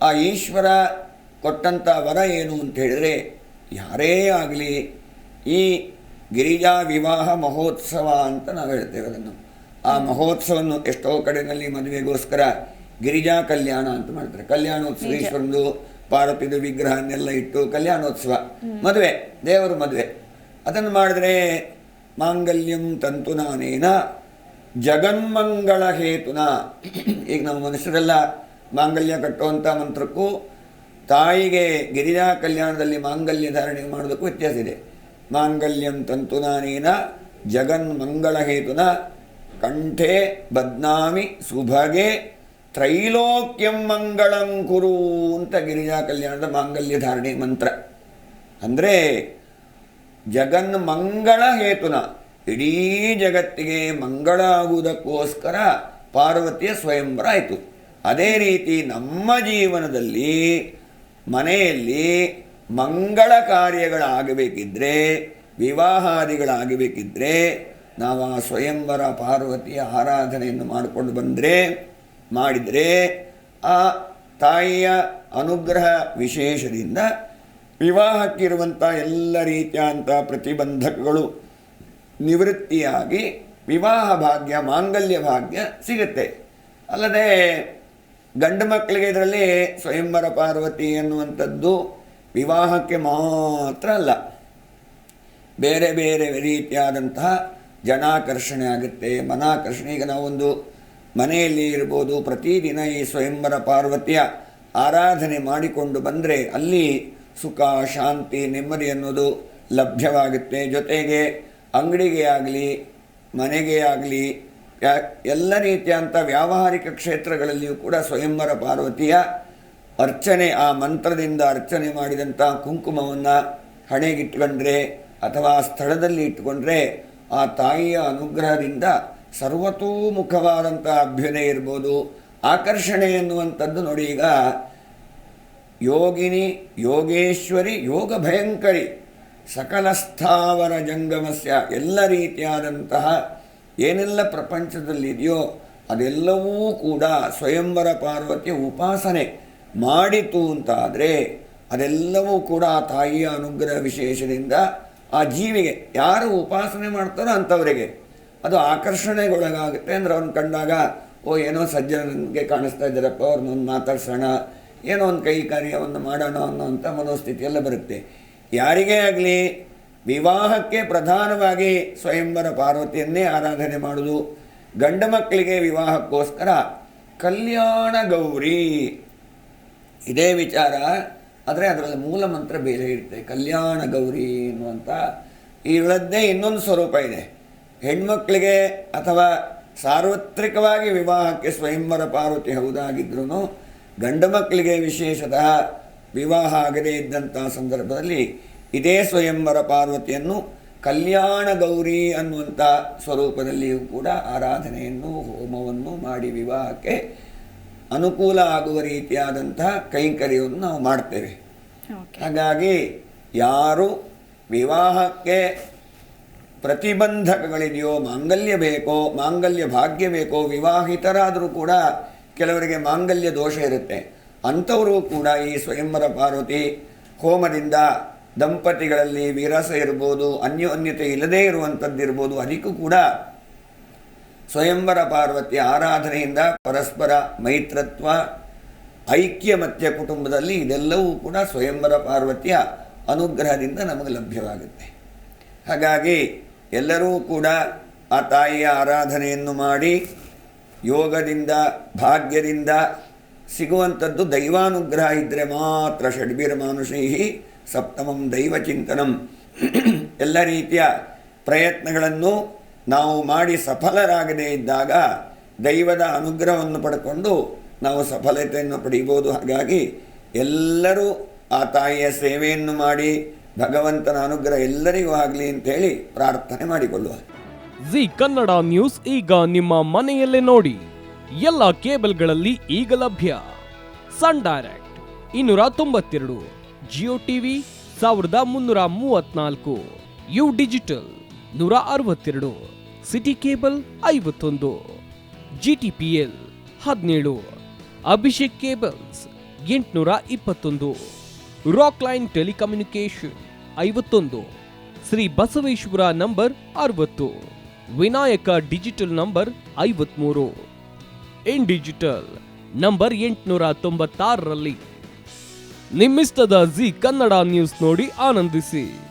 ಆ ಈಶ್ವರ ಕೊಟ್ಟಂಥ ವರ ಏನು ಅಂತ ಹೇಳಿದರೆ, ಯಾರೇ ಆಗಲಿ ಈ ಗಿರಿಜಾ ವಿವಾಹ ಮಹೋತ್ಸವ ಅಂತ ನಾವು ಹೇಳ್ತೇವೆ ಅದನ್ನು. ಆ ಮಹೋತ್ಸವವನ್ನು ಎಷ್ಟೋ ಕಡೆಯಲ್ಲಿ ಮದುವೆಗೋಸ್ಕರ ಗಿರಿಜಾ ಕಲ್ಯಾಣ ಅಂತ ಮಾಡ್ತಾರೆ. ಕಲ್ಯಾಣೋತ್ಸವ, ಈಶ್ವರನು ಪಾರ್ವತಿದು ವಿಗ್ರಹನ್ನೆಲ್ಲ ಇಟ್ಟು ಕಲ್ಯಾಣೋತ್ಸವ, ಮದುವೆ, ದೇವರು ಮದುವೆ. ಅದನ್ನು ಮಾಡಿದ್ರೆ ಮಾಂಗಲ್ಯಂ ತಂತುನಾನೇನ ಜಗನ್ಮಂಗಳ ಹೇತುನ. ಈಗ ನಾವು ಮನುಷ್ಯರೆಲ್ಲ ಮಾಂಗಲ್ಯ ಕಟ್ಟುವಂಥ ಮಂತ್ರಕ್ಕೂ ತಾಯಿಗೆ ಗಿರಿಜಾ ಕಲ್ಯಾಣದಲ್ಲಿ ಮಾಂಗಲ್ಯ ಧಾರಣೆ ಮಾಡೋದಕ್ಕೂ ವ್ಯತ್ಯಾಸ ಇದೆ. ಮಾಂಗಲ್ಯಂ ತಂತುನಾನೇನ ಜಗನ್ಮಂಗಳ ಹೇತುನ ಕಂಠೆ ಬದ್ನಾಮಿ ಸುಭಗೆ ತ್ರೈಲೋಕ್ಯಂ ಮಂಗಳಂ ಕುರು ಅಂತ ಗಿರಿಜಾ ಕಲ್ಯಾಣದ ಮಾಂಗಲ್ಯ ಧಾರಣೆ ಮಂತ್ರ. ಅಂದರೆ ಜಗನ್ಮಂಗಳ ಹೇತುನ, ಇಡೀ ಜಗತ್ತಿಗೆ ಮಂಗಳ ಆಗುವುದಕ್ಕೋಸ್ಕರ ಪಾರ್ವತಿಯ ಸ್ವಯಂವರ ಆಯಿತು. ಅದೇ ರೀತಿ ನಮ್ಮ ಜೀವನದಲ್ಲಿ ಮನೆಯಲ್ಲಿ ಮಂಗಳ ಕಾರ್ಯಗಳಾಗಬೇಕಿದ್ರೆ, ವಿವಾಹಾದಿಗಳಾಗಬೇಕಿದ್ರೆ ನಾವು ಆ ಸ್ವಯಂವರ ಪಾರ್ವತಿಯ ಆರಾಧನೆಯನ್ನು ಮಾಡಿಕೊಂಡು ಮಾಡಿದರೆ ಆ ತಾಯಿಯ ಅನುಗ್ರಹ ವಿಶೇಷದಿಂದ ವಿವಾಹಕ್ಕಿರುವಂಥ ಎಲ್ಲ ರೀತಿಯಾದಂಥ ಪ್ರತಿಬಂಧಕಗಳು ನಿವೃತ್ತಿಯಾಗಿ ವಿವಾಹ ಭಾಗ್ಯ, ಮಾಂಗಲ್ಯ ಭಾಗ್ಯ ಸಿಗುತ್ತೆ. ಅಲ್ಲದೆ ಗಂಡು ಮಕ್ಕಳಿಗೆ ಇದರಲ್ಲಿ ಸ್ವಯಂವರ ಪಾರ್ವತಿ ಎನ್ನುವಂಥದ್ದು ವಿವಾಹಕ್ಕೆ ಮಾತ್ರ ಅಲ್ಲ, ಬೇರೆ ಬೇರೆ ರೀತಿಯಾದಂತಹ ಜನಾಕರ್ಷಣೆ ಆಗುತ್ತೆ, ಮನಾಕರ್ಷಣೆ. ಈಗ ನಾವೊಂದು ಮನೆಯಲ್ಲಿ ಇರ್ಬೋದು, ಪ್ರತಿದಿನ ಈ ಸ್ವಯಂವರ ಪಾರ್ವತಿಯ ಆರಾಧನೆ ಮಾಡಿಕೊಂಡು ಬಂದರೆ ಅಲ್ಲಿ ಸುಖ, ಶಾಂತಿ, ನೆಮ್ಮದಿ ಅನ್ನೋದು ಲಭ್ಯವಾಗುತ್ತೆ. ಜೊತೆಗೆ ಅಂಗಡಿಗೆ ಆಗಲಿ, ಮನೆಗೆ ಆಗಲಿ, ಎಲ್ಲ ರೀತಿಯಂಥ ವ್ಯಾವಹಾರಿಕ ಕ್ಷೇತ್ರಗಳಲ್ಲಿಯೂ ಕೂಡ ಸ್ವಯಂವರ ಪಾರ್ವತಿಯ ಅರ್ಚನೆ, ಆ ಮಂತ್ರದಿಂದ ಅರ್ಚನೆ ಮಾಡಿದಂಥ ಕುಂಕುಮವನ್ನು ಹಣೆಗಿಟ್ಕೊಂಡ್ರೆ ಅಥವಾ ಸ್ಥಳದಲ್ಲಿ ಇಟ್ಟುಕೊಂಡ್ರೆ ಆ ತಾಯಿಯ ಅನುಗ್ರಹದಿಂದ ಸರ್ವತೋಮುಖವಾದಂಥ ಅಭ್ಯುದಯ ಇರ್ಬೋದು, ಆಕರ್ಷಣೆ ಎನ್ನುವಂಥದ್ದು. ನೋಡಿ, ಈಗ ಯೋಗಿನಿ, ಯೋಗೇಶ್ವರಿ, ಯೋಗ ಭಯಂಕರಿ, ಸಕಲ ಸ್ಥಾವರ ಜಂಗಮಸ್ಯ, ಎಲ್ಲ ರೀತಿಯಾದಂತಹ ಏನೆಲ್ಲ ಪ್ರಪಂಚದಲ್ಲಿದೆಯೋ ಅದೆಲ್ಲವೂ ಕೂಡ ಸ್ವಯಂವರ ಪಾರ್ವತಿಯ ಉಪಾಸನೆ ಮಾಡಿತು ಅಂತಾದರೆ ಅದೆಲ್ಲವೂ ಕೂಡ ಆ ತಾಯಿಯ ಅನುಗ್ರಹ ವಿಶೇಷದಿಂದ ಆ ಜೀವಿಗೆ ಯಾರು ಉಪಾಸನೆ ಮಾಡ್ತಾರೋ ಅಂಥವರಿಗೆ ಅದು ಆಕರ್ಷಣೆಗೊಳಗಾಗುತ್ತೆ. ಅಂದರೆ ಅವ್ರನ್ನ ಕಂಡಾಗ ಏನೋ ಸಜ್ಜನಿಗೆ ಕಾಣಿಸ್ತಾ ಇದ್ದಾರಪ್ಪ, ಅವ್ರನ್ನೊಂದು ಮಾತಾಡ್ಸೋಣ, ಏನೋ ಒಂದು ಕೈ ಕಾರ್ಯವನ್ನು ಮಾಡೋಣ ಅನ್ನೋಂಥ ಮನೋಸ್ಥಿತಿಯೆಲ್ಲ ಬರುತ್ತೆ. ಯಾರಿಗೇ ಆಗಲಿ ವಿವಾಹಕ್ಕೆ ಪ್ರಧಾನವಾಗಿ ಸ್ವಯಂವರ ಪಾರ್ವತಿಯನ್ನೇ ಆರಾಧನೆ ಮಾಡೋದು. ಗಂಡು ಮಕ್ಕಳಿಗೆ ವಿವಾಹಕ್ಕೋಸ್ಕರ ಕಲ್ಯಾಣ ಗೌರಿ ಇದೇ ವಿಚಾರ. ಆದರೆ ಅದರಲ್ಲಿ ಮೂಲ ಮಂತ್ರ ಬೇರೆ ಇರುತ್ತೆ. ಕಲ್ಯಾಣ ಗೌರಿ ಎನ್ನುವಂಥ ಇಳದ್ದೇ ಇನ್ನೊಂದು ಸ್ವರೂಪ ಇದೆ. ಹೆಣ್ಮಕ್ಕಳಿಗೆ ಅಥವಾ ಸಾರ್ವತ್ರಿಕವಾಗಿ ವಿವಾಹಕ್ಕೆ ಸ್ವಯಂವರ ಪಾರ್ವತಿ ಹೌದಾಗಿದ್ರೂ ಗಂಡು ಮಕ್ಕಳಿಗೆ ವಿಶೇಷತಃ ವಿವಾಹ ಆಗದೇ ಇದ್ದಂಥ ಸಂದರ್ಭದಲ್ಲಿ ಇದೇ ಸ್ವಯಂವರ ಪಾರ್ವತಿಯನ್ನು ಕಲ್ಯಾಣ ಗೌರಿ ಅನ್ನುವಂಥ ಸ್ವರೂಪದಲ್ಲಿಯೂ ಕೂಡ ಆರಾಧನೆಯನ್ನು, ಹೋಮವನ್ನು ಮಾಡಿ ವಿವಾಹಕ್ಕೆ ಅನುಕೂಲ ಆಗುವ ರೀತಿಯಾದಂತಹ ಕೈಂಕರ್ಯವನ್ನು ನಾವು ಮಾಡ್ತೇವೆ. ಹಾಗಾಗಿ ಯಾರು ವಿವಾಹಕ್ಕೆ ಪ್ರತಿಬಂಧಕಗಳಿದೆಯೋ, ಮಾಂಗಲ್ಯ ಬೇಕೋ, ಮಾಂಗಲ್ಯ ಭಾಗ್ಯ ಬೇಕೋ, ವಿವಾಹಿತರಾದರೂ ಕೂಡ ಕೆಲವರಿಗೆ ಮಾಂಗಲ್ಯ ದೋಷ ಇರುತ್ತೆ, ಅಂಥವರು ಕೂಡ ಈ ಸ್ವಯಂವರ ಪಾರ್ವತಿ ಹೋಮದಿಂದ ದಂಪತಿಗಳಲ್ಲಿ ವಿರಸ ಇರ್ಬೋದು, ಅನ್ಯೋನ್ಯತೆ ಇಲ್ಲದೇ ಇರುವಂಥದ್ದಿರ್ಬೋದು, ಅದಕ್ಕೂ ಕೂಡ ಸ್ವಯಂವರ ಪಾರ್ವತಿಯ ಆರಾಧನೆಯಿಂದ ಪರಸ್ಪರ ಮೈತ್ರತ್ವ, ಐಕ್ಯ ಮಧ್ಯ ಕುಟುಂಬದಲ್ಲಿ ಇದೆಲ್ಲವೂ ಕೂಡ ಸ್ವಯಂವರ ಪಾರ್ವತಿಯ ಅನುಗ್ರಹದಿಂದ ನಮಗೆ ಲಭ್ಯವಾಗುತ್ತೆ. ಹಾಗಾಗಿ ಎಲ್ಲರೂ ಕೂಡ ಆ ತಾಯಿಯ ಆರಾಧನೆಯನ್ನು ಮಾಡಿ ಯೋಗದಿಂದ, ಭಾಗ್ಯದಿಂದ ಸಿಗುವಂಥದ್ದು ದೈವಾನುಗ್ರಹ ಇದ್ದರೆ ಮಾತ್ರ. ಷಡ್ಭಿರ ಮಾನುಷೈ ಸಪ್ತಮಂ ದೈವಚಿಂತನಂ. ಎಲ್ಲ ರೀತಿಯ ಪ್ರಯತ್ನಗಳನ್ನು ನಾವು ಮಾಡಿ ಸಫಲರಾಗದೇ ಇದ್ದಾಗ ದೈವದ ಅನುಗ್ರಹವನ್ನು ಪಡ್ಕೊಂಡು ನಾವು ಸಫಲತೆಯನ್ನು ಪಡೆಯಬಹುದು. ಹಾಗಾಗಿ ಎಲ್ಲರೂ ಆ ತಾಯಿಯ ಸೇವೆಯನ್ನು ಮಾಡಿ ಭಗವಂತನ ಅನುಗ್ರಹ ಎಲ್ಲರಿಗೂ ಆಗಲಿ ಅಂತೇಳಿ ಪ್ರಾರ್ಥನೆ ಮಾಡಿಕೊಳ್ಳುವ. ಜಿ ಕನ್ನಡ ನ್ಯೂಸ್ ಈಗ ನಿಮ್ಮ ಮನೆಯಲ್ಲೇ ನೋಡಿ. ಎಲ್ಲ ಕೇಬಲ್ಗಳಲ್ಲಿ ಈಗ ಲಭ್ಯ. Sun direct 292, Jio TV 1334, U digital 162, city cable 51, GTPL 17, Abhishek cables 821, rock line telecommunication 51, Shri Basaveshwara number 60, Vinayaka digital number 53, in digital number 896ರಲ್ಲಿ. ನಿಮ್ಮಿಸ್ತದ ಜಿ ಕನ್ನಡ ನ್ಯೂಸ್ ನೋಡಿ ಆನಂದಿಸಿ.